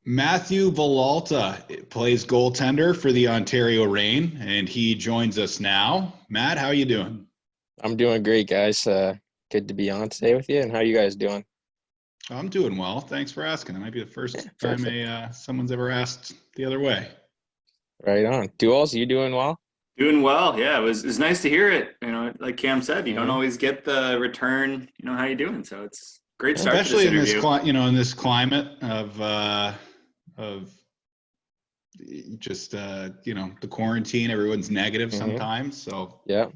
Matthew Villalta plays goaltender for the Ontario Reign, and he joins us now. Matt, how are you doing? I'm doing great, guys. Good to be on today with you. And how you guys doing? I'm doing well. Thanks for asking. It might be the Yeah, first time perfect. someone's ever asked the other way. Right on. Duels, you doing well? Doing well, yeah. It was nice to hear it. Like Cam said, you don't Mm-hmm. always get the return. How you doing? So it's a great Yeah. start to this Especially in this interview. in this climate of just the quarantine. Everyone's negative Mm-hmm. sometimes. So Yeah.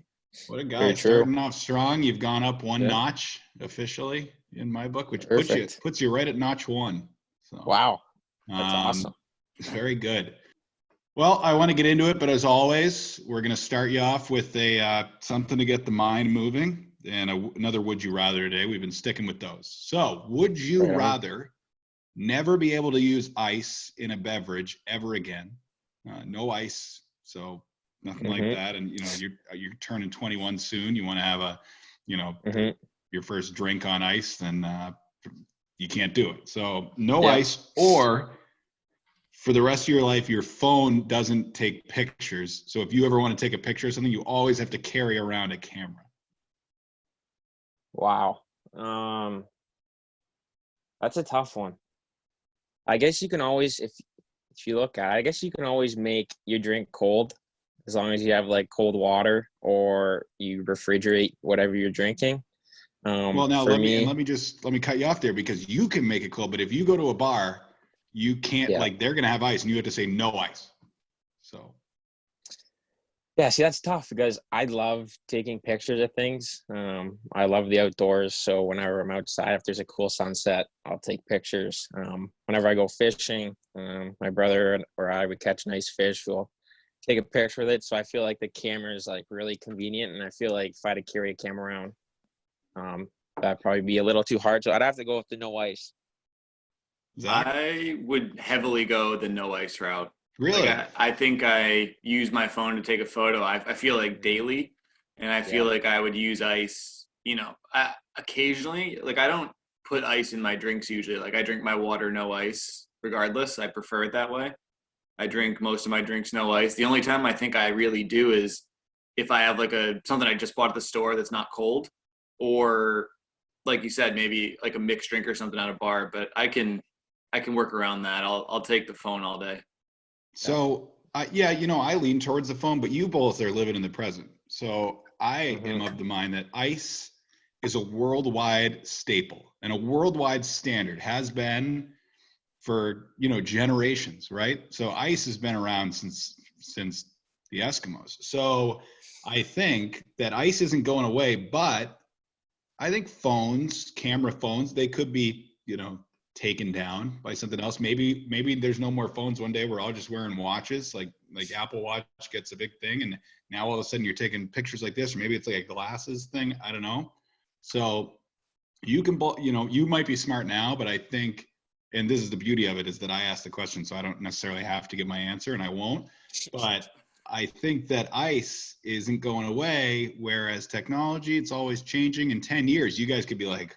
what a guy, Very true. starting off strong. You've gone up one Yeah. notch officially in my book, which Perfect. puts you right at notch one. So Wow. That's um, awesome. very good. Well, I want to get into it, but as always, we're going to start you off with a something to get the mind moving, and another would you rather today. We've been sticking with those. So, would you Right on. rather never be able to use ice in a beverage ever again? No ice, so nothing like Mm-hmm. that. And you're turning 21 soon. You want to have Mm-hmm. your first drink on ice, then you can't do it. So, no Yep. ice, or for the rest of your life, your phone doesn't take pictures. So if you ever want to take a picture of something, you always have to carry around a camera. Wow. That's a tough one. I guess you can always, if you look at it, I guess you can always make your drink cold as long as you have like cold water or you refrigerate whatever you're drinking. Well, now For let me me, cut you off there, because you can make it cold, but if you go to a bar, you can't, yeah. like, they're gonna have ice and you have to say no ice. So Yeah, see, that's tough because I love taking pictures of things. I love the outdoors. So whenever I'm outside, if there's a cool sunset, I'll take pictures. Whenever I go fishing, my brother or I would catch nice fish. We'll take a picture with it. So I feel like the camera is like really convenient. And I feel like if I had to carry a camera around, that'd probably be a little too hard. So I'd have to go with the no ice. Zach, I would heavily go the no ice route. Like really? I think I use my phone to take a photo. I feel like daily, and I feel Yeah. like I would use ice. Occasionally. Like I don't put ice in my drinks usually. Like I drink my water no ice regardless. I prefer it that way. I drink most of my drinks no ice. The only time I think I really do is if I have like something I just bought at the store that's not cold, or like you said, maybe like a mixed drink or something at a bar. But I can work around that. I'll take the phone all day. Yeah. So yeah, I lean towards the phone, but you both are living in the present. So I am Mm-hmm. of the mind that ice is a worldwide staple and a worldwide standard, has been for generations, right? So ice has been around since the Eskimos. So I think that ice isn't going away, but I think camera phones, they could be taken down by something else. Maybe there's no more phones one day. We're all just wearing watches, like Apple Watch gets a big thing, and now all of a sudden you're taking pictures like this, or maybe it's like a glasses thing. I don't know. So you can, you might be smart now, but I think, and this is the beauty of it, is that I asked the question, so I don't necessarily have to give my answer, and I won't. But I think that ice isn't going away, whereas technology, it's always changing. In 10 years, you guys could be like,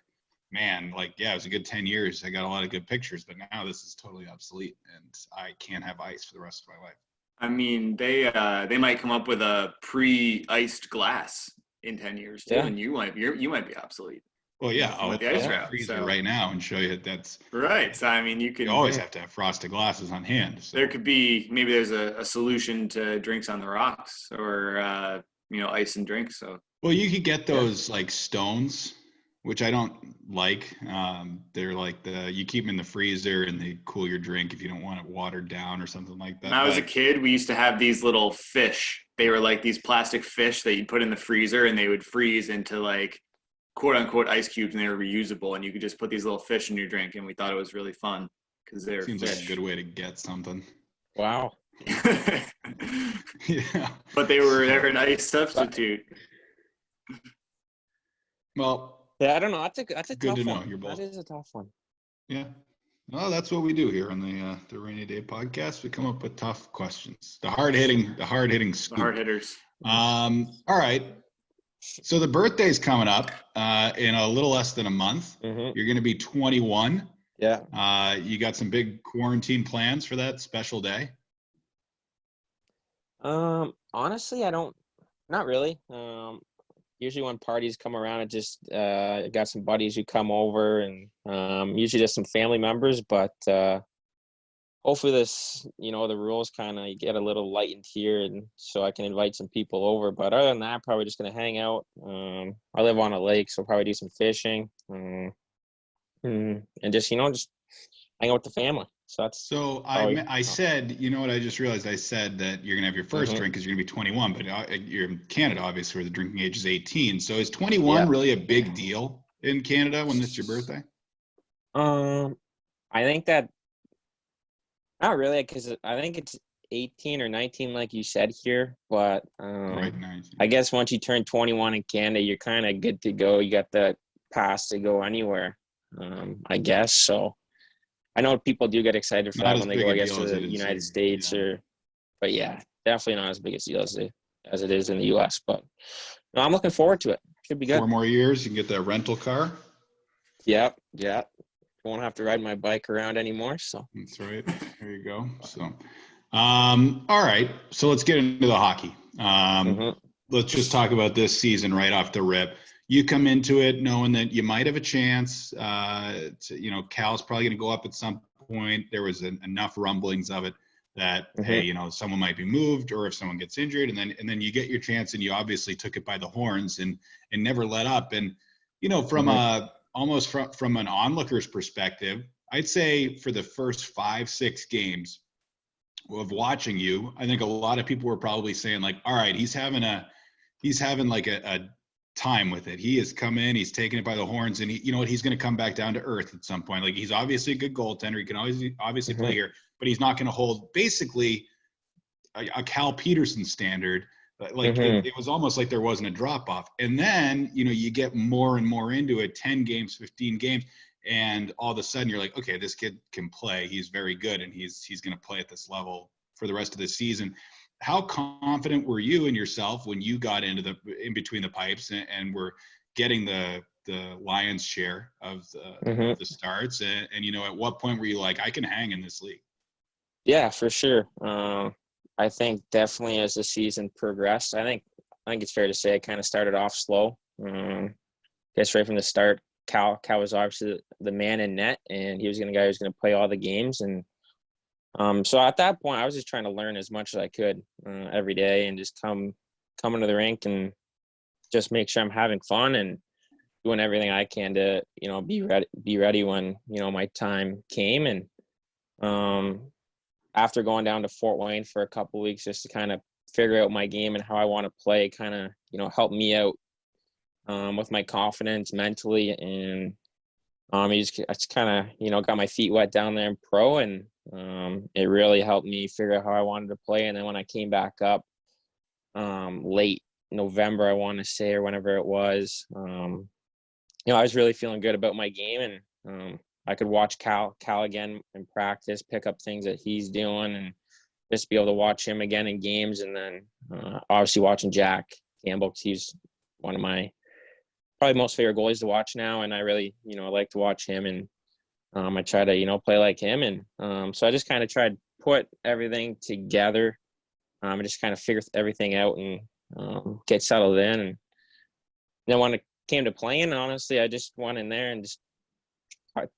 man, like, yeah, it was a good 10 years. I got a lot of good pictures, but now this is totally obsolete and I can't have ice for the rest of my life. I mean, they might come up with a pre-iced glass in 10 years too, Yeah. and you might be obsolete. Well, yeah, If you I'll went the pull ice out Yeah. the route. freezer So right now and show you that's, right. So I mean, you always Mm-hmm. have to have frosted glasses on hand. there So, could be maybe there's a solution to drinks on the rocks or ice and drinks. So well, you could get Yeah. those like stones, which I don't like. They're like you keep them in the freezer and they cool your drink if you don't want it watered down or something like when that. I was a But kid, we used to have these little fish. They were like these plastic fish that you'd put in the freezer and they would freeze into like quote unquote ice cubes, and they were reusable, and you could just put these little fish in your drink, and we thought it was really fun because they were seems like a good fish. way to get something. Wow. Yeah. But they were So, a nice But substitute. well, yeah, I don't know. That's a good to tough know one. you're That both. is a tough one. Yeah. Well, that's what we do here on the Rainy Day podcast. We come up with tough questions, the hard hitting The hard scoop. hitters. All right. So the birthday's coming up in a little less than a month. Mm-hmm. You're going to be 21. Yeah. You got some big quarantine plans for that special day? Honestly, not really. Usually when parties come around, it just I got some buddies who come over, and usually just some family members. But hopefully this, the rules kind of get a little lightened here, and so I can invite some people over. But other than that, probably just gonna hang out. I live on a lake, so probably do some fishing, and just hang out with the family. So that's So probably. I said, you know what? I just realized I said that you're gonna have your first Mhm. drink because you're gonna be 21, but you're in Canada, obviously, where the drinking age is 18. So is 21 Yeah. really a big deal in Canada when it's your birthday? Um, I think that not really, because I think it's 18 or 19, like you said here. But Right, 19. I guess once you turn 21 in Canada, you're kind of good to go. You got the pass to go anywhere, I guess. So I know people do get excited for Not that as when they big go, a I guess, deal to as the it is United here. States Yeah. but yeah, definitely not as big a deal as it is in the U.S. But no, I'm looking forward to it. Should be good. 4 more years, you can get that rental car. Yep. Yeah. Won't have to ride my bike around anymore. So. That's right. There you go. So, all right. So let's get into the hockey. Hmm. Let's just talk about this season right off the rip. You come into it knowing that you might have a chance. Cal's probably going to go up at some point. There was enough rumblings of it that, Hmm. hey, someone might be moved, or if someone gets injured, and then you get your chance, and you obviously took it by the horns and never let up. And from Hmm. almost from an onlooker's perspective, I'd say for the first 5-6 games of watching you, I think a lot of people were probably saying like, all right, he's having like a time with it. He has come in, he's taken it by the horns, and he's going to come back down to earth at some point. Like, he's obviously a good goaltender. He can always obviously Hmm. play here, but he's not going to hold basically a Cal Peterson standard. Like, Hmm. it was almost like there wasn't a drop off. And then, you get more and more into it, 10 games, 15 games. And all of a sudden you're like, okay, this kid can play. He's very good. And he's going to play at this level for the rest of the season. How confident were you in yourself when you got in between the pipes and were getting the lion's share of Hmm. the starts? And at what point were you like, I can hang in this league? Yeah, for sure. I think definitely as the season progressed, I think it's fair to say I kind of started off slow. Guess right from the start, Cal was obviously the man in net, and he was going to guy who was going to play all the games. And so at that point, I was just trying to learn as much as I could every day, and just come into the rink and just make sure I'm having fun and doing everything I can to be ready when my time came. And um, after going down to Fort Wayne for a couple of weeks just to kind of figure out my game and how I want to play, kind of help me out with my confidence mentally. And it's kind of got my feet wet down there in pro, and it really helped me figure out how I wanted to play. And then when I came back up late November, I want to say, or whenever it was, I was really feeling good about my game, and I could watch Cal again in practice, pick up things that he's doing, and just be able to watch him again in games. And then obviously watching Jack Campbell, because he's one of my probably most favorite goalies to watch now, and I really like to watch him, and I try to play like him. And so I just kind of tried to put everything together, and just kind of figure everything out and get settled in. And then when it came to playing, honestly, I just went in there and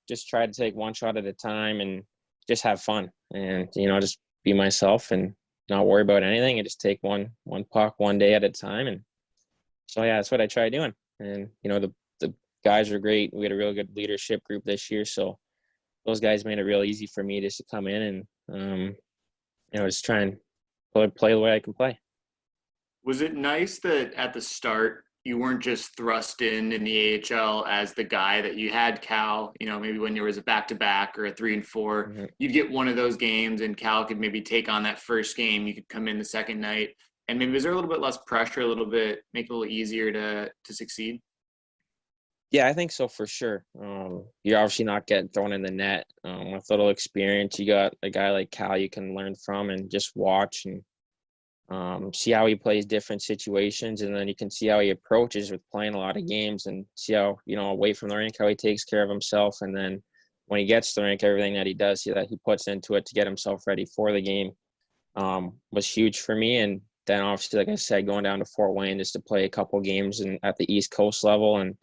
just try to take one shot at a time and just have fun, and just be myself and not worry about anything, and just take one puck one day at a time. And so yeah, that's what I try doing. And the guys were great. We had a really good leadership group this year, so those guys made it real easy for me just to come in and just try and play the way I can play. Was it nice that at the start you weren't just thrust in the AHL as the guy that you had Cal, maybe when there was a back-to-back or a 3-4, Mm-hmm. you'd get one of those games and Cal could maybe take on that first game. You could come in the second night, and maybe is there a little bit less pressure, a little bit, make it a little easier to succeed? Yeah, I think so for sure. You're obviously not getting thrown in the net. With little experience, you got a guy like Cal you can learn from and just watch and see how he plays different situations, and then you can see how he approaches with playing a lot of games and see how away from the rink how he takes care of himself, and then when he gets to the rink, everything that he does, that he puts into it to get himself ready for the game, was huge for me. And then obviously, like I said, going down to Fort Wayne just to play a couple games and at the East Coast level. And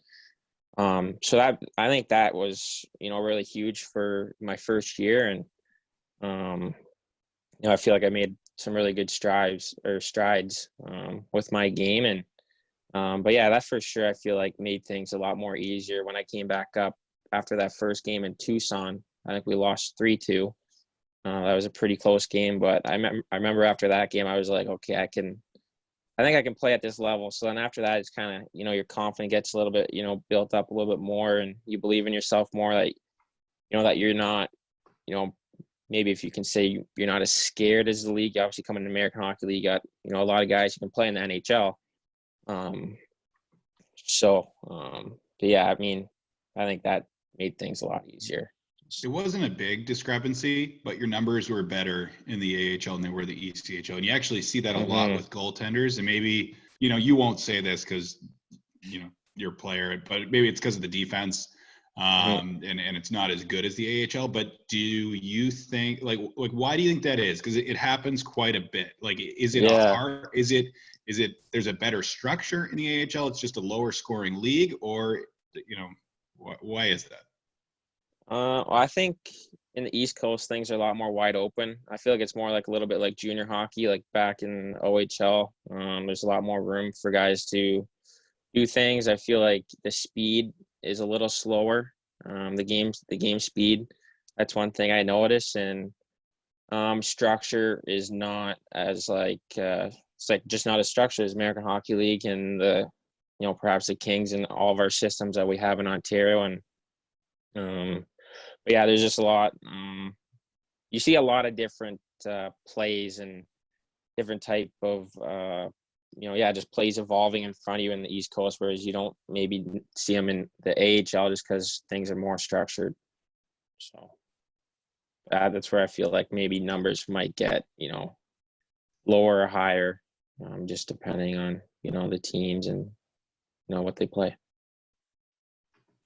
so that, I think that was, really huge for my first year. And, I feel like I made some really good strides with my game. And, but yeah, that for sure, I feel like made things a lot more easier when I came back up after that first game in Tucson. I think we lost 3-2. That was a pretty close game, but I remember after that game, I was like, okay, I think I can play at this level. So then after that, it's kind of, your confidence gets a little bit, built up a little bit more, and you believe in yourself more, that, that you're not, maybe if you can say you're not as scared as the league. You obviously come in the American Hockey League, you got, a lot of guys who can play in the NHL. But yeah, I mean, I think that made things a lot easier. It wasn't a big discrepancy, but your numbers were better in the AHL than they were the ECHL. And you actually see that a lot with goaltenders. And maybe, you won't say this because, you're a player, but maybe it's because of the defense. And it's not as good as the AHL. But do you think, like why do you think that is? Because it happens quite a bit. Like, is it hard? Is it there's a better structure in the AHL? It's just a lower scoring league, or, why is that? Well, I think in the East Coast, things are a lot more wide open. I feel like it's more like a little bit like junior hockey, like back in OHL. There's a lot more room for guys to do things. I feel like the speed is a little slower. The game speed, that's one thing I noticed. And structure is not as it's like just not as structured as American Hockey League and the, perhaps the Kings and all of our systems that we have in Ontario. And but yeah, there's just a lot. You see a lot of different plays and different type of, just plays evolving in front of you in the East Coast, whereas you don't maybe see them in the AHL just because things are more structured. So that's where I feel like maybe numbers might get, lower or higher, just depending on, the teams and, what they play.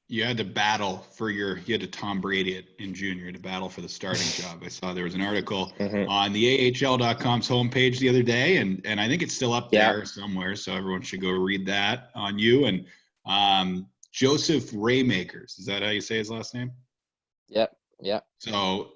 You had to battle for you had to Tom Brady it in junior to battle for the starting job. I saw there was an article on the AHL.com's homepage the other day, and I think it's still up there somewhere. So everyone should go read that on you. And Joseph Raymakers, is that how you say his last name? Yep. So,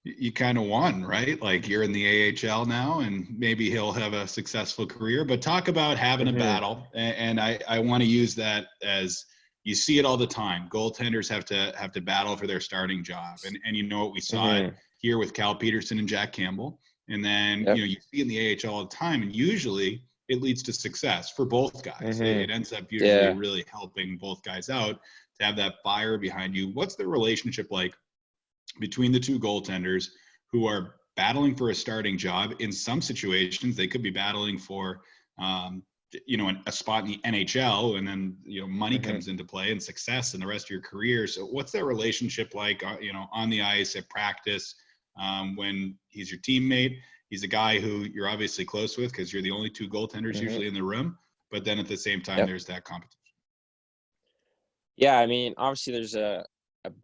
you kind of won, right? Like, you're in the AHL now, and maybe he'll have a successful career. But talk about having a battle, and I want to use that as you see it all the time. Goaltenders have to battle for their starting job, and what we saw it here with Cal Peterson and Jack Campbell, and then you see in the AHL all the time, and usually it leads to success for both guys. It ends up usually really helping both guys out to have that fire behind you. What's the relationship like between the two goaltenders who are battling for a starting job? In some situations, they could be battling for, a spot in the NHL, and then, money comes into play and success in the rest of your career. So what's that relationship like, on the ice, at practice, when he's your teammate? He's a guy who you're obviously close with because you're the only two goaltenders usually in the room, but then at the same time, there's that competition. Yeah, I mean, obviously there's a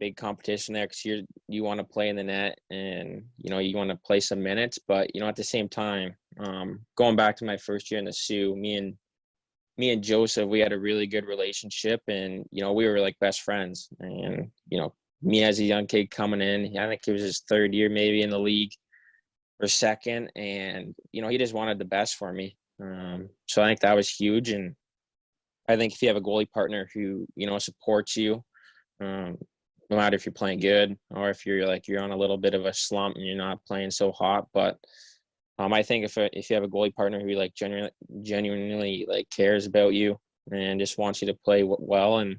big competition there because you want to play in the net, and you want to play some minutes, but at the same time, going back to my first year in the Sioux, me and Joseph, we had a really good relationship, and we were like best friends. And me as a young kid coming in, I think it was his third year maybe in the league or second, and he just wanted the best for me. So I think that was huge. And I think if you have a goalie partner who supports you, no matter if you're playing good or if you're on a little bit of a slump and you're not playing so hot. But I think if you have a goalie partner who genuinely cares about you and just wants you to play well, and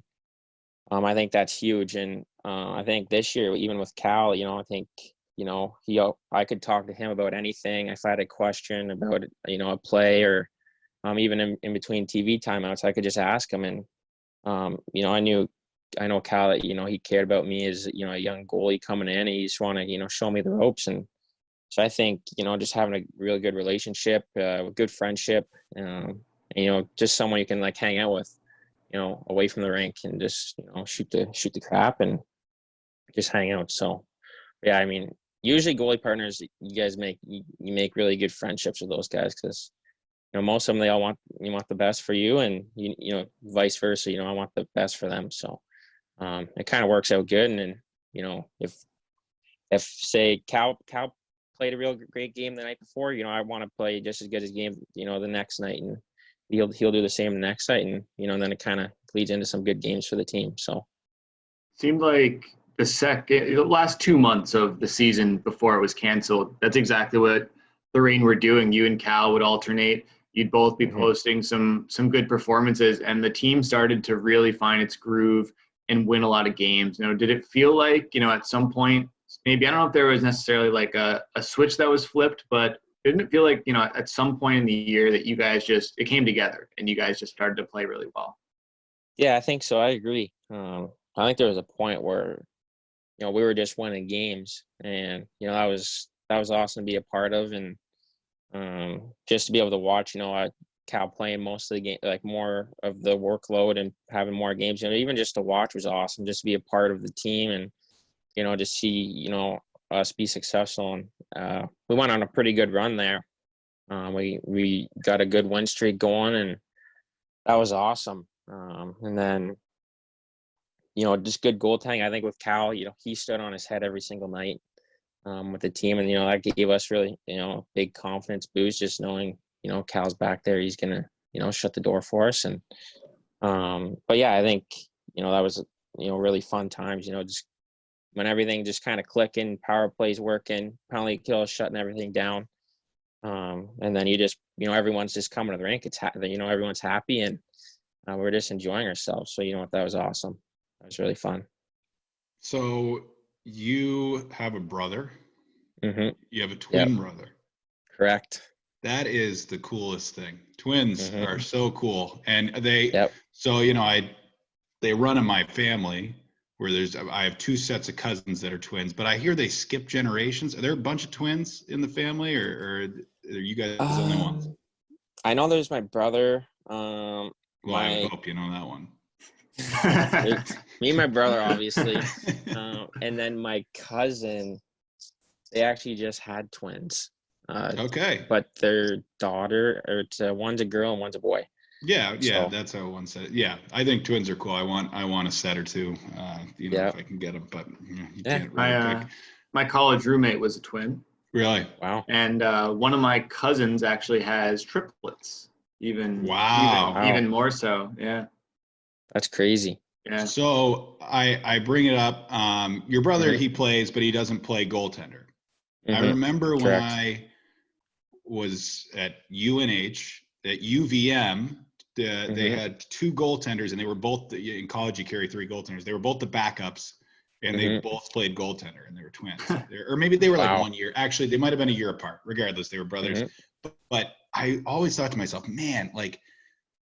I think that's huge. And I think this year, even with Cal, I think I could talk to him about anything. If I had a question about a play, or even in between TV timeouts, I could just ask him. And I know Cal, that he cared about me as a young goalie coming in. He just want to show me the ropes. And so I think just having a really good relationship, good friendship, just someone you can hang out with, away from the rink and just, shoot the crap and just hang out. So, yeah, I mean, usually goalie partners, you guys you make really good friendships with those guys because, most of them, they all want the best for you, and vice versa. I want the best for them. So it kind of works out good. And then, if say Cal played a real great game the night before, I want to play just as good as game, the next night, and he'll do the same the next night, and then it kind of leads into some good games for the team. So seemed like the last 2 months of the season before it was canceled, that's exactly what the Reign were doing. You and Cal would alternate. You'd both be posting some good performances, and the team started to really find its groove and win a lot of games. Did it feel like, at some point, maybe, I don't know if there was necessarily like a switch that was flipped, but didn't it feel like, at some point in the year that you guys it came together and you guys just started to play really well? Yeah, I think so. I agree. I think there was a point where, we were just winning games, and, that was awesome to be a part of. And just to be able to watch, Cal playing most of the game, like more of the workload and having more games, even just to watch was awesome, just to be a part of the team and, to see, us be successful. And we went on a pretty good run there. We got a good win streak going, and that was awesome. And then, just good goaltending. I think with Cal, he stood on his head every single night with the team. And, that gave us really, big confidence boost, just knowing, Cal's back there. He's going to, shut the door for us. And, but yeah, I think, that was, really fun times, just when everything just kind of clicking, power plays working, penalty kills, shutting everything down. And then you just, everyone's just coming to the rink. It's, everyone's happy, and we're just enjoying ourselves. So, that was awesome. That was really fun. So you have a brother. Mm-hmm. You have a twin brother. Correct. That is the coolest thing. Twins are so cool. And Yep. So, they run in my family where I have 2 sets of cousins that are twins, but I hear they skip generations. Are there a bunch of twins in the family, or are you guys the only ones? I know there's my brother. Well, I would hope you know that one. Me and my brother, obviously. And then my cousin, they actually just had twins. Okay. But their daughter, one's a girl and one's a boy. Yeah, so, that's how one said it. Yeah, I think twins are cool. I want a set or 2, if I can get them, but you can't really pick. My college roommate was a twin. Really? Wow. And one of my cousins actually has triplets. Even more so. Yeah. That's crazy. Yeah. So I bring it up. Your brother, he plays, but he doesn't play goaltender. I remember when I was at UNH, at UVM, they had 2 goaltenders, and they were both, in college you carry 3 goaltenders. They were both the backups, and they both played goaltender, and they were twins. Or maybe they were like 1 year. Actually, they might have been a year apart. Regardless, they were brothers. But I always thought to myself, man, like,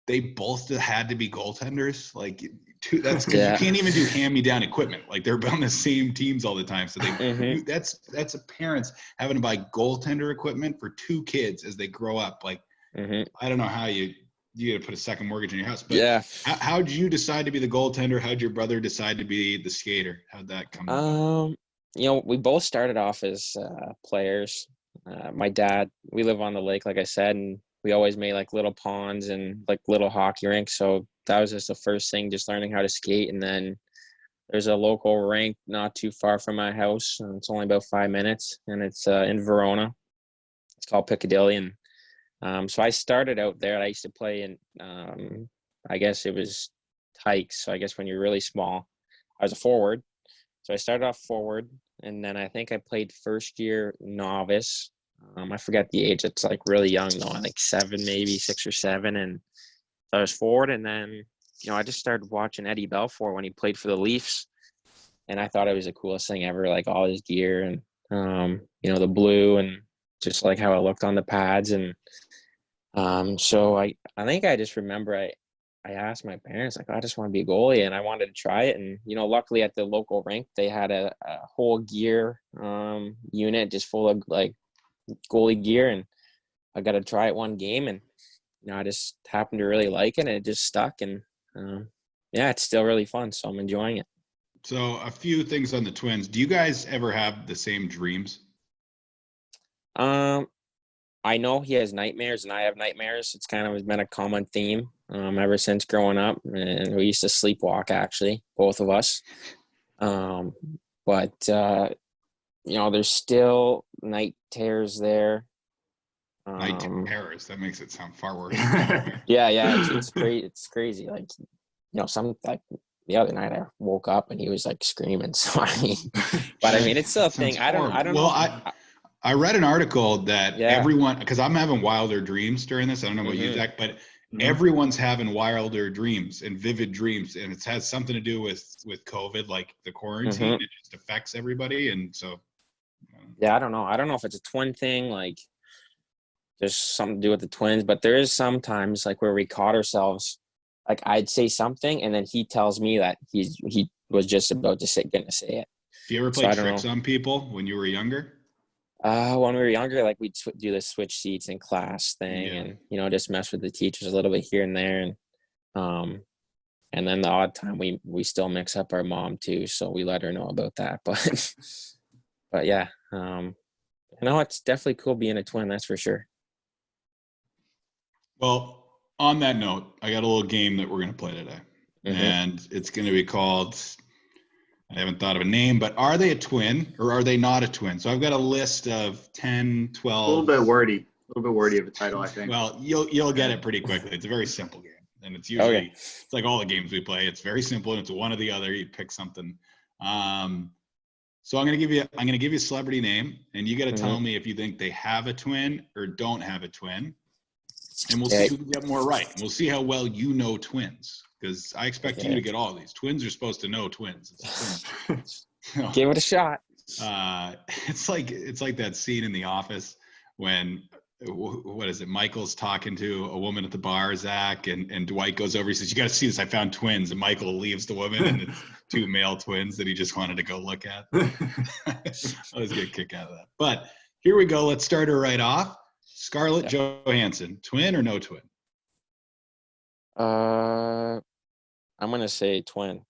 they both had to be goaltenders. Like, that's because you can't even do hand-me-down equipment. Like, they're on the same teams all the time. So that's a parents having to buy goaltender equipment for 2 kids as they grow up. Like, I don't know how you got to put a second mortgage on your house. But how'd you decide to be the goaltender? How'd your brother decide to be the skater? How'd that come about? We both started off as players. My dad, we live on the lake, like I said, and we always made like little ponds and like little hockey rinks. So that was just the first thing, just learning how to skate. And then there's a local rink not too far from my house. And it's only about 5 minutes, and it's in Verona. It's called Piccadilly. And so I started out there. I used to play in, I guess it was Tykes. So I guess when you're really small, I was a forward. So I started off forward, and then I think I played first year novice. I forget the age. It's like really young though. I think 7, maybe 6 or 7. And so I was forward, and then, I just started watching Eddie Belfour when he played for the Leafs. And I thought it was the coolest thing ever, like all his gear and, the blue and just like how it looked on the pads. And so I think I just remember I asked my parents, like, I just want to be a goalie, and I wanted to try it. And, luckily at the local rink, they had a whole gear unit just full of like goalie gear, and I got to try it one game, and I just happened to really like it, and it just stuck. And yeah, it's still really fun. So I'm enjoying it. So a few things on the twins. Do you guys ever have the same dreams? I know he has nightmares and I have nightmares. It's kind of been a common theme ever since growing up. And we used to sleepwalk, actually, both of us. But there's still night terrors there. Night terrors. That makes it sound far worse. Yeah, it's crazy. It's crazy. Like, some like the other night I woke up and he was like screaming. So it's still a thing. I don't know. I read an article that everyone, because I'm having wilder dreams during this. I don't know about you, Zach, but everyone's having wilder dreams and vivid dreams, and it has something to do with COVID, like the quarantine. It just affects everybody, and so. Yeah, I don't know. I don't know if it's a twin thing, like there's something to do with the twins, but there is sometimes like where we caught ourselves. Like I'd say something, and then he tells me that he was just about to say it. Do you ever play tricks on people when you were younger? When we were younger, like we'd do the switch seats in class thing, and just mess with the teachers a little bit here and there, and then the odd time we still mix up our mom too, so we let her know about that. But yeah, it's definitely cool being a twin, that's for sure. Well, on that note, I got a little game that we're going to play today, and it's going to be called. I haven't thought of a name, but are they a twin or are they not a twin? So I've got a list of 10, 12. A little bit wordy of a title, I think. Well, you'll get it pretty quickly. It's a very simple game. And it's usually, it's like all the games we play. It's very simple. And it's one or the other. You pick something. So I'm going to give you a celebrity name, and you got to tell me if you think they have a twin or don't have a twin. And we'll see who can get more right. We'll see how well you know twins. Because I expect you to get all of these. Twins are supposed to know twins. Give it a shot. It's like that scene in The Office when, what is it? Michael's talking to a woman at the bar, Zach, and Dwight goes over. He says, "You got to see this. I found twins." And Michael leaves the woman, and it's two male twins that he just wanted to go look at. I always get a kick out of that. But here we go. Let's start her right off. Scarlett Johansson, twin or no twin? I'm gonna say twin.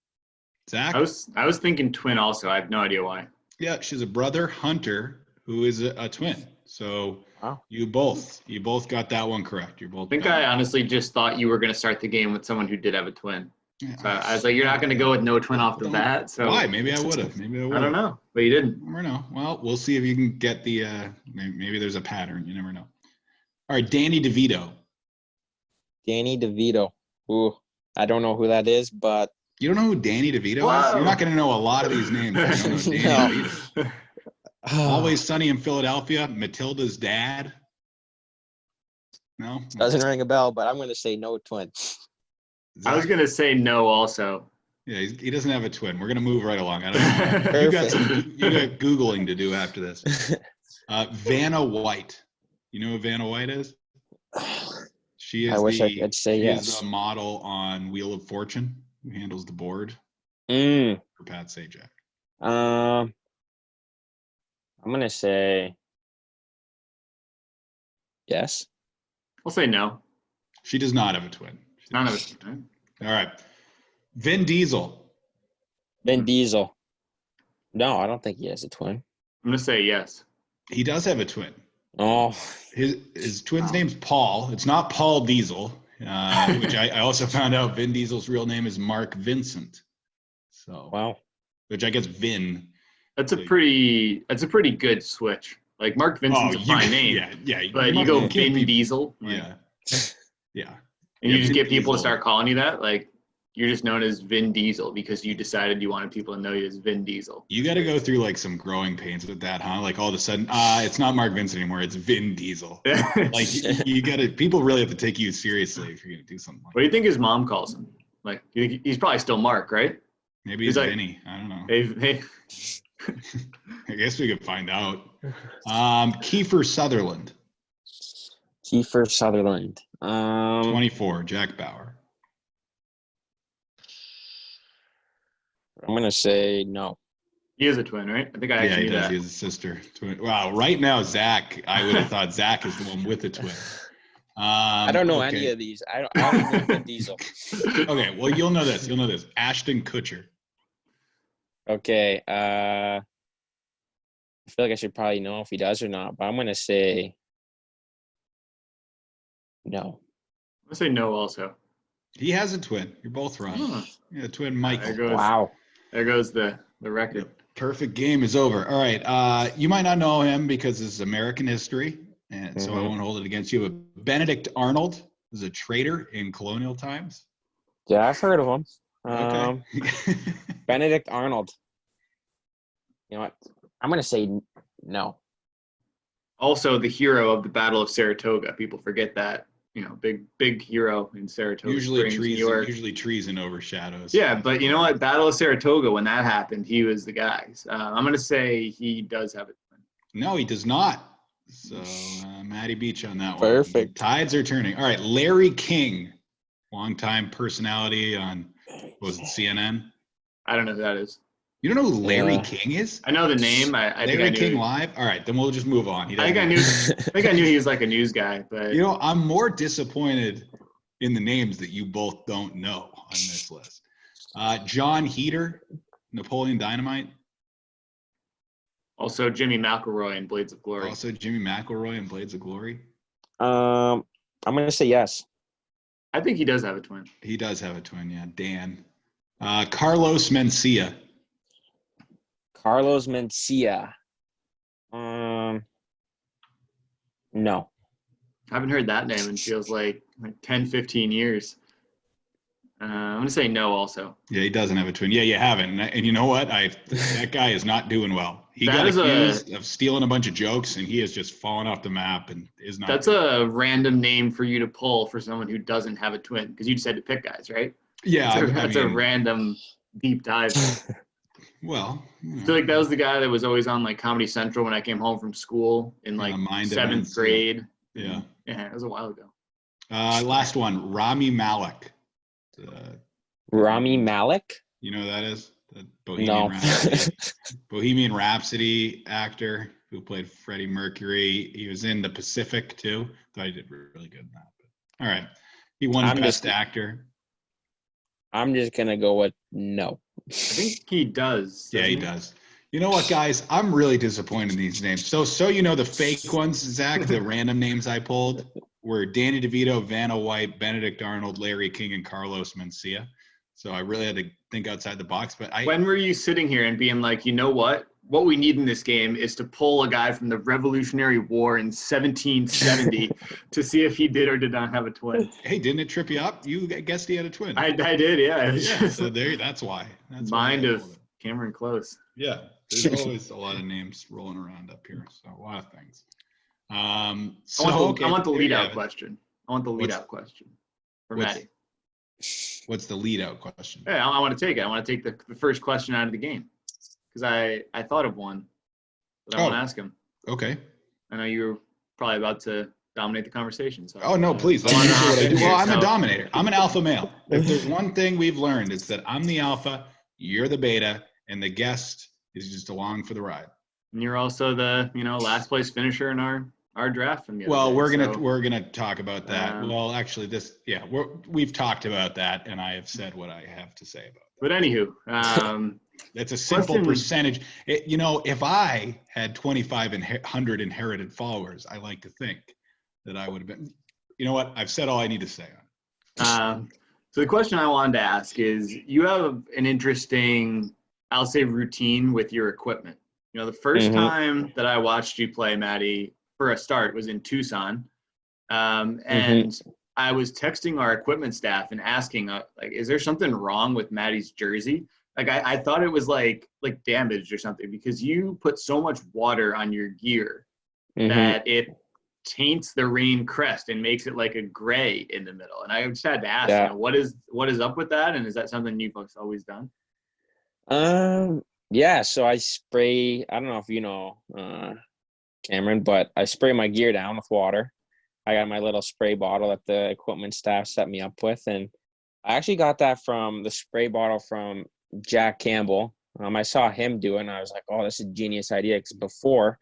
Zach? I was thinking twin also. I have no idea why. Yeah, she's a brother, Hunter, who is a twin. So you both got that one correct. You're both. I think I honestly just thought you were gonna start the game with someone who did have a twin. Yeah. So I was like, you're not gonna go with no twin off the bat. So why? Maybe I would have. I don't know, but you didn't. I don't know. Well, we'll see if you can get the. Maybe there's a pattern. You never know. All right, Danny DeVito. Danny DeVito. Ooh. I don't know who that is, but you don't know who Danny DeVito is? You're not going to know a lot of these names. You don't know DeVito. Always Sunny in Philadelphia. Matilda's dad. No, doesn't ring a bell, but I'm going to say no twin. I was going to say no also. Yeah, he doesn't have a twin. We're going to move right along. I don't know. You got Googling to do after this. Vanna White. You know who Vanna White is? She is I could say yes. She's a model on Wheel of Fortune who handles the board for Pat Sajak. I'm gonna say yes. I'll say no. She does not have a twin. None of it. Right? All right. Vin Diesel. Vin Diesel. No, I don't think he has a twin. I'm gonna say yes. He does have a twin. Oh, his twin's name's Paul. It's not Paul Diesel, which I also found out Vin Diesel's real name is Mark Vincent. So wow, which I guess Vin. That's a pretty good switch. Like Mark Vincent's a fine name. Yeah. But you go Vin Diesel. Yeah. Yeah. And you just get people to start calling you that, like. You're just known as Vin Diesel because you decided you wanted people to know you as Vin Diesel. You got to go through like some growing pains with that, huh? Like all of a sudden, it's not Mark Vincent anymore. It's Vin Diesel. Like you got to, people really have to take you seriously if you're going to do something like that. What do you think his mom calls him? Like he's probably still Mark, right? Maybe he's like, Vinny. I don't know. Hey. I guess we could find out. Kiefer Sutherland. 24, Jack Bauer. I'm going to say no. He is a twin, right? I think I actually knew that. He has a sister. Twin. Wow, right now, Zach, I would have thought Zach is the one with a twin. I don't know any Okay. of these. I don't even know Vin Diesel. Okay, well, you'll know this. You'll know this. Ashton Kutcher. Okay. I feel like I should probably know if he does or not, but I'm gonna say no. I'm gonna say no also. He has a twin. You're both wrong. Huh. Yeah, twin There Michael. goes, Wow. there goes the record. Perfect game is over. All right. You might not know him because this is American history, and so I Mhm. won't hold it against you. But Benedict Arnold was a traitor in colonial times. Yeah, I've heard of him. Okay. Benedict Arnold. You know what? I'm gonna say no. Also, the hero of the Battle of Saratoga. People forget that. Big hero in Saratoga Springs, New York. Usually treason overshadows. Yeah, but you know what? Battle of Saratoga, when that happened, he was the guy. I'm going to say he does have it. No, he does not. So Matty Beach on that one. Perfect. Tides are turning. All right, Larry King, longtime personality on, was it CNN? I don't know who that is. You don't know who Larry King is? I know the name. I think I Larry knew. King Live? All right, then we'll just move on. I think I knew he was like a news guy, but I'm more disappointed in the names that you both don't know on this list. John Heater, Napoleon Dynamite. also Jimmy McElroy in Blades of Glory. Also Jimmy McElroy in Blades of Glory. I'm gonna say yes. I think he does have a twin. He does have a twin, yeah. Dan. Carlos Mencia. Carlos Mencia. No. I haven't heard that name in feels like 10, 15 years. I'm going to say no also. Yeah, he doesn't have a twin. Yeah, you haven't. And you know what? That guy is not doing well. He That got is accused of stealing a bunch of jokes, and he has just fallen off the map and is not. That's a random name for you to pull for someone who doesn't have a twin, because you just had to pick guys, right? Yeah, That's a random deep dive. Well, I feel like that was the guy that was always on like Comedy Central when I came home from school in like seventh grade. Yeah, it was a while ago. last one, Rami Malek. Rami Malek? You know who that is? The No. Bohemian Rhapsody actor who played Freddie Mercury. He was in The Pacific too. Thought he did really good in that. But, all right, he won Best Actor. I'm just gonna go with no. I think he does. Yeah, he does. You know what, guys? I'm really disappointed in these names. So you know the fake ones, Zach, the random names I pulled were Danny DeVito, Vanna White, Benedict Arnold, Larry King, and Carlos Mencia. So I really had to think outside the box. But when were you sitting here and being like, you know what? What we need in this game is to pull a guy from the Revolutionary War in 1770 to see if he did or did not have a twin. Hey, didn't it trip you up? You guessed he had a twin. I did, yeah. Yeah, so that's why. Mind of Cameron Close. Yeah, there's always a lot of names rolling around up here. So a lot of things. I want the lead out question. I want the lead out question for Maddie. What's the lead out question? Yeah, I want to take it. I want to take the first question out of the game because I thought of one that I want to ask him. Okay. I know you're probably about to dominate the conversation. So no, please. Let me see what I do. Well, I'm a dominator. I'm an alpha male. If there's one thing we've learned, it's that I'm the alpha, you're the beta, and the guest is just along for the ride. And you're also the last place finisher in our draft from the other Well, day, we're gonna talk about that. Well, actually, we've talked about that, and I have said what I have to say about that. But anywho, that's a simple percentage. If I had 2,500 inherited followers, I like to think that I would have been. You know what? I've said all I need to say on it. So the question I wanted to ask is, you have an interesting, I'll say, routine with your equipment. The first time that I watched you play, Maddie, for a start, was in Tucson. And I was texting our equipment staff and asking, is there something wrong with Maddie's jersey? Like, I thought it was like damaged or something, because you put so much water on your gear that it taints the rain crest and makes it like a gray in the middle. And I just had to ask, what is up with that? And is that something you've always done? Yeah. So I spray, I don't know if you know, Cameron, but I spray my gear down with water. I got my little spray bottle that the equipment staff set me up with. And I actually got that from the spray bottle from Jack Campbell. I saw him do it and I was like, oh, this is a genius idea. Because before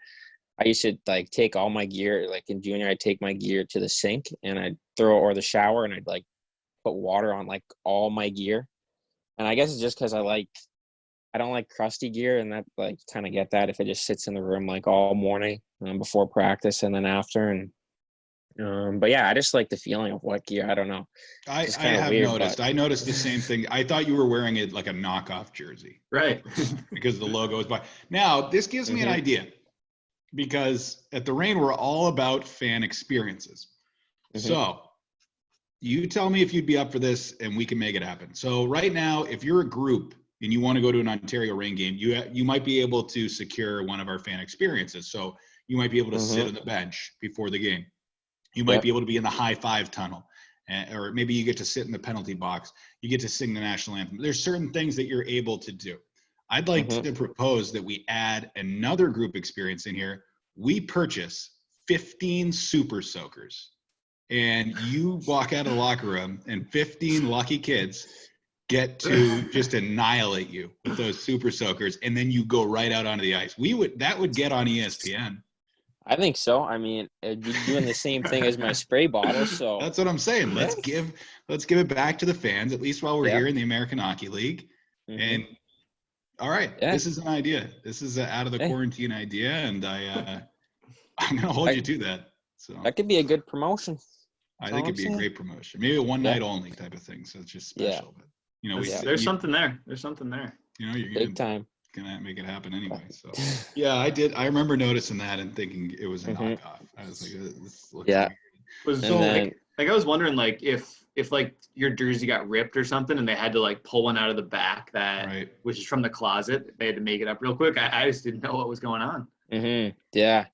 I used to like take all my gear, like in junior, I'd take my gear to the sink and I'd throw or the shower and I'd like put water on like all my gear. And I guess it's just because I don't like crusty gear, and that like kind of get that if it just sits in the room like all morning before practice and then after. And but yeah, I just like the feeling of wet gear. I don't know. I It's kind of have weird, noticed. but I noticed the same thing. I thought you were wearing it like a knockoff jersey Right. because the logo is by. Now, this gives me an idea because at the Reign, we're all about fan experiences. So you tell me if you'd be up for this and we can make it happen. So right now, if you're a group and you want to go to an Ontario Reign game, you might be able to secure one of our fan experiences. So you might be able to sit on the bench before the game. You might be able to be in the high five tunnel, or maybe you get to sit in the penalty box. You get to sing the national anthem. There's certain things that you're able to do. I'd like to propose that we add another group experience in here. We purchase 15 super soakers, and you walk out of the locker room and 15 lucky kids get to just annihilate you with those super soakers, and then you go right out onto the ice. That would get on ESPN. I think so. I mean, it'd be doing the same thing as my spray bottle. So that's what I'm saying. Let's give it back to the fans, at least while we're here in the American Hockey League. And all right, this is an idea. This is an out of the quarantine idea, and I'm gonna hold you to that. So that could be a good promotion. I think it'd be a great promotion. Maybe a one night only type of thing. So it's just special. But you know, there's something there. There's something there. You know, you're big time. Gonna make it happen anyway. So yeah, I did. I remember noticing that and thinking it was a knockoff. I was like, this looks weird. So like I was wondering like if like your jersey got ripped or something and they had to like pull one out of the back which is from the closet, they had to make it up real quick. I just didn't know what was going on. Yeah.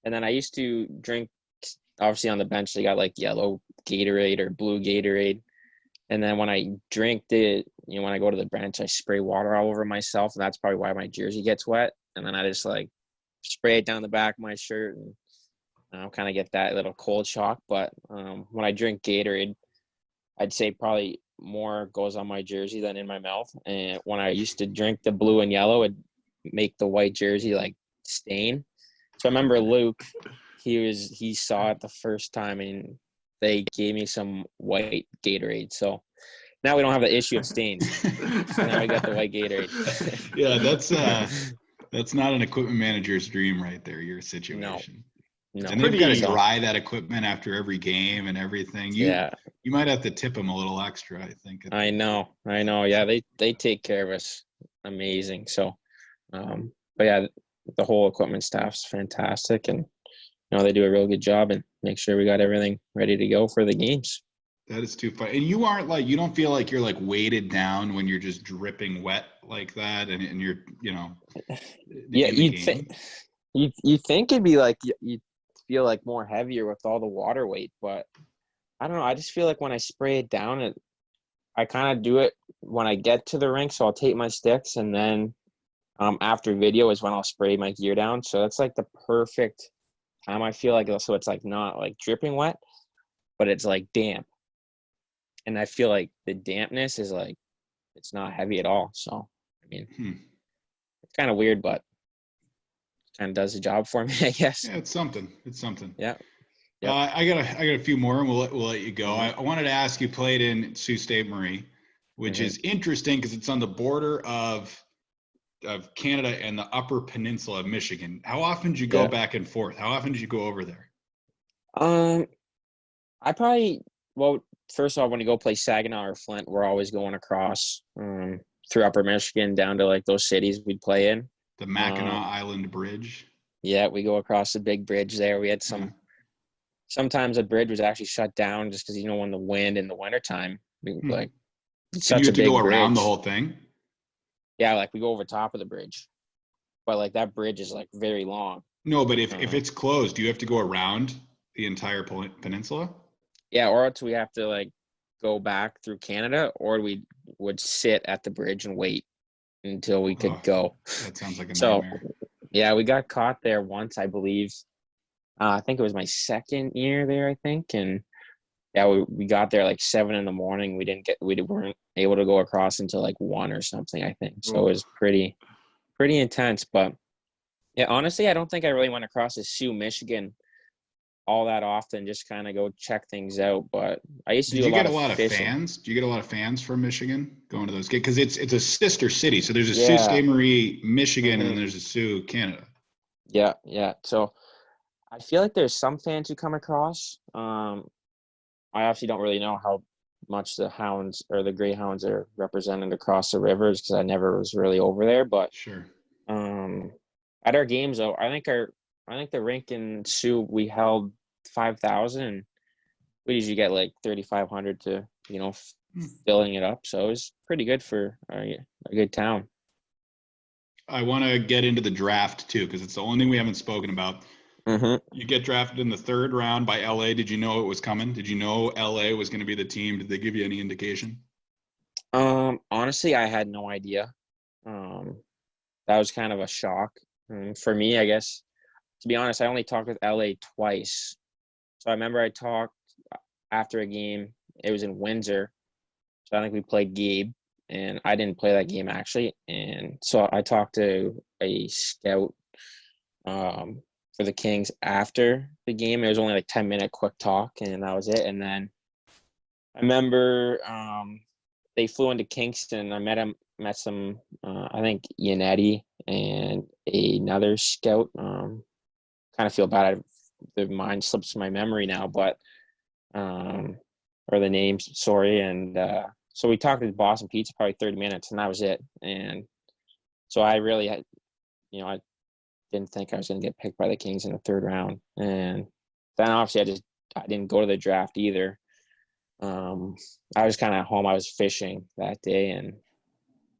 And then I used to drink, obviously on the bench they got like yellow Gatorade or blue Gatorade. And then when I drink it, when I go to the bench, I spray water all over myself, and that's probably why my jersey gets wet. And then I just like spray it down the back of my shirt and kind of get that little cold shock. But when I drink Gatorade, I'd say probably more goes on my jersey than in my mouth. And when I used to drink the blue and yellow, it'd make the white jersey like stain. So I remember Luke, he saw it the first time and they gave me some white Gatorade. So now we don't have the issue of stains. So now we got the white Gatorade. Yeah, that's not an equipment manager's dream right there, your situation. No. And they've got to dry that equipment after every game and everything. You might have to tip them a little extra, I think. I know. Yeah, they take care of us amazing. So, but yeah, the whole equipment staff's fantastic, and they do a real good job and make sure we got everything ready to go for the games. That is too fun. And you don't feel like you're like weighted down when you're just dripping wet like that, and you're you think it'd be like you feel like more heavier with all the water weight, but I don't know. I just feel like when I spray it down, I kind of do it when I get to the rink. So I'll take my sticks, and then after video is when I'll spray my gear down. So that's like the perfect time, I feel like. So it's like not like dripping wet, but it's like damp. And I feel like the dampness is like, it's not heavy at all. So, I mean, it's kind of weird, but it kind of does the job for me, I guess. Yeah, it's something. Yeah. I got a few more, and we'll let you go. I wanted to ask, you played in Sault Ste. Marie, which is interesting because it's on the border of Canada and the Upper Peninsula of Michigan. How often did you go back and forth? How often did you go over there? First of all, when you go play Saginaw or Flint, we're always going across through Upper Michigan down to like those cities we'd play in. The Mackinac Island Bridge. Yeah, we go across the big bridge there. We had sometimes the bridge was actually shut down just because, when the wind in the wintertime, like such a big bridge. You have to go around the whole thing? Yeah, like we go over top of the bridge. But like that bridge is like very long. No, but if it's closed, do you have to go around the entire peninsula? Yeah, or else we have to like go back through Canada, or we would sit at the bridge and wait until we could go. That sounds like a nightmare. Yeah, we got caught there once, I believe. I think it was my second year there, I think. And yeah, we got there like 7 a.m. We weren't able to go across until like 1 or something, I think. So it was pretty intense. But Yeah, honestly, I don't think I really went across to Sioux, Michigan all that often, just kind of go check things out. But I used to Did do a you lot get a of lot of fishing. fans? Do you get a lot of fans from Michigan going to those games? Because it's a sister city. So there's a Sault Yeah. Ste. Marie, Michigan, and then hmm there's a Sioux, Canada. Yeah, yeah. So I feel like there's some fans who come across. I actually don't really know how much the Hounds or the Greyhounds are represented across the rivers because I never was really over there. But Sure. um, at our games, though, I think the rink in Sioux we held 5,000. We usually get like 3,500 to filling it up. So it was pretty good for a good town. I want to get into the draft too, because it's the only thing we haven't spoken about. hmm You get drafted in the third round by LA. Did you know it was coming? Did you know LA was going to be the team? Did they give you any indication? Honestly, I had no idea. Um, that was kind of a shock for me, I guess. To be honest, I only talked with LA twice. So I remember I talked after a game. It was in Windsor. So I think we played Gabe, and I didn't play that game actually. And so I talked to a scout for the Kings after the game. It was only like 10-minute quick talk, and that was it. And then I remember they flew into Kingston. I met some, I think Yannetti and another scout. Kind of feel bad. The mind slips my memory now, but or the names, sorry. And so we talked to Boston Pizza probably 30 minutes, and that was it. And so I really had, I didn't think I was going to get picked by the Kings in the third round. And then obviously I didn't go to the draft either. I was kind of at home. I was fishing that day, and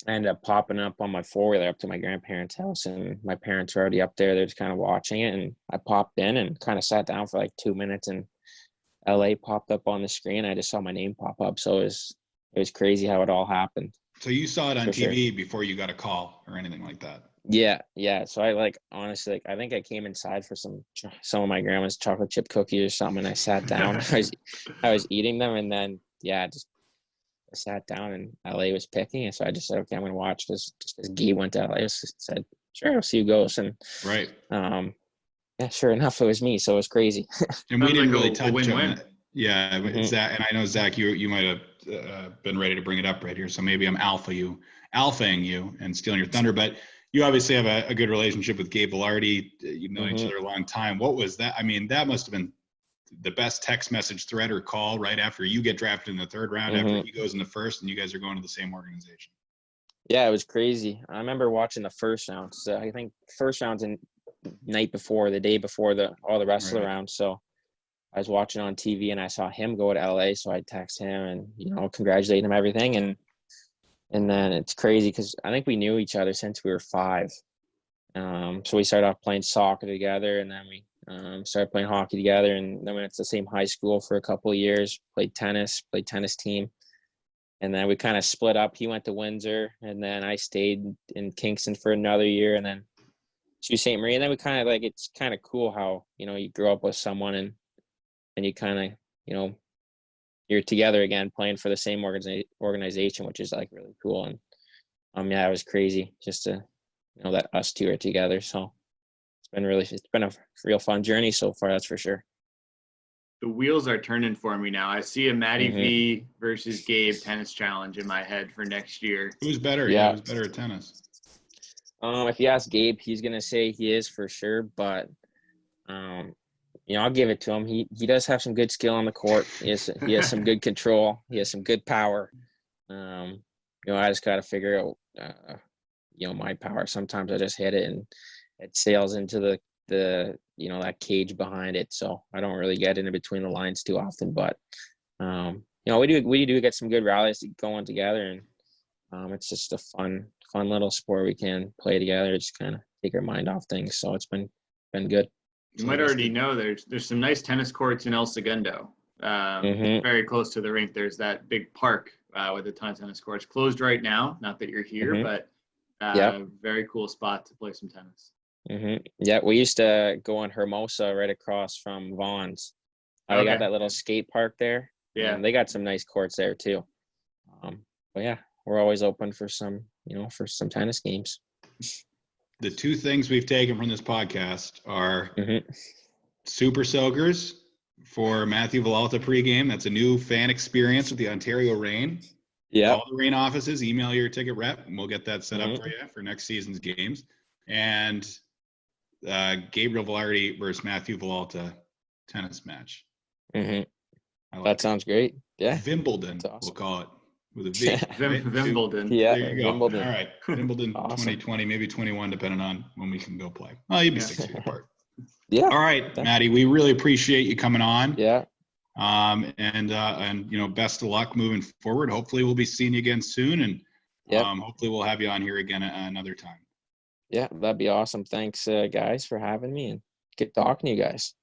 I ended up popping up on my four-wheeler up to my grandparents' house, and my parents were already up there. They're just kind of watching it, and I popped in and kind of sat down for like 2 minutes, and LA popped up on the screen. I just saw my name pop up, so it was crazy how it all happened. So you saw it on For sure. TV before you got a call or anything like that. Yeah. So I honestly, I think I came inside for some of my grandma's chocolate chip cookies or something, and I sat down. I was eating them, and then I sat down, and LA was picking, and so I just said, okay, I'm gonna watch this. Just as Guy went to LA, I just said, sure, I'll see who goes, and Right. yeah, sure enough, it was me. So it was crazy. And we Sounds didn't like really a touch on win-win. that. Yeah, Zach, and I know Zach, you might have been ready to bring it up right here, so maybe I'm alphaing you and stealing your thunder. But you obviously have a good relationship with Gabe Villardi. You've known each other a long time. What was that? I mean, that must have been the best text message thread or call right after you get drafted in the third round, after he goes in the first, and you guys are going to the same organization. Yeah, it was crazy. I remember watching the first round. So I think first round's in night before, the day before all the rest of the rounds. So I was watching on TV, and I saw him go to LA. So I text him and congratulate him, everything. And then it's crazy because I think we knew each other since we were 5. So we started off playing soccer together, and then we started playing hockey together, and then we went to the same high school for a couple of years. Played tennis team, and then we kind of split up. He went to Windsor, and then I stayed in Kingston for another year, and then to St. Marie. And then we kind of it's kind of cool how you grow up with someone, and you kind of you're together again playing for the same organization, which is like really cool. And yeah, it was crazy just to that us two are together. So it's been a real fun journey so far, that's for sure. The wheels are turning for me now. I see a Matty V versus Gabe tennis challenge in my head for next year. Who's better? Yeah. Who's better at tennis? If you ask Gabe, he's gonna say he is for sure, but I'll give it to him. He does have some good skill on the court. He has some good control. He has some good power. I just got to figure out my power. Sometimes I just hit it and it sails into the that cage behind it. So I don't really get in between the lines too often. But we do get some good rallies going together, and it's just a fun little sport we can play together. Just kind of take our mind off things. So it's been good. You might already know there's some nice tennis courts in El Segundo. Very close to the rink. There's that big park with a ton of tennis courts. Closed right now. Not that you're here, but very cool spot to play some tennis. Yeah, we used to go on Hermosa right across from Vaughn's. They got that little skate park there. Yeah, they got some nice courts there too. But yeah, we're always open for some tennis games. the two things we've taken from this podcast are Mm-hmm. Super Soakers for Matthew Villalta pregame. That's a new fan experience with the Ontario Reign. Yeah. Call the Reign offices, email your ticket rep, and we'll get that set up Mhm. for you for next season's games. And Gabriel Velarde versus Matthew Villalta tennis match. Mm-hmm. I like That sounds great. Yeah. Wimbledon, That's awesome. we'll call it, with a V. Right? Wimbledon. Yeah. There you go. Wimbledon. All right. Wimbledon Awesome. 2020, maybe 21, depending on when we can go play. Well, you'd be Yeah. 6 feet apart. Yeah. All right, Maddie, we really appreciate you coming on. Yeah. And best of luck moving forward. Hopefully we'll be seeing you again soon, and Yep. hopefully we'll have you on here again another time. Yeah. That'd be awesome. Thanks, guys, for having me, and good talking to you guys.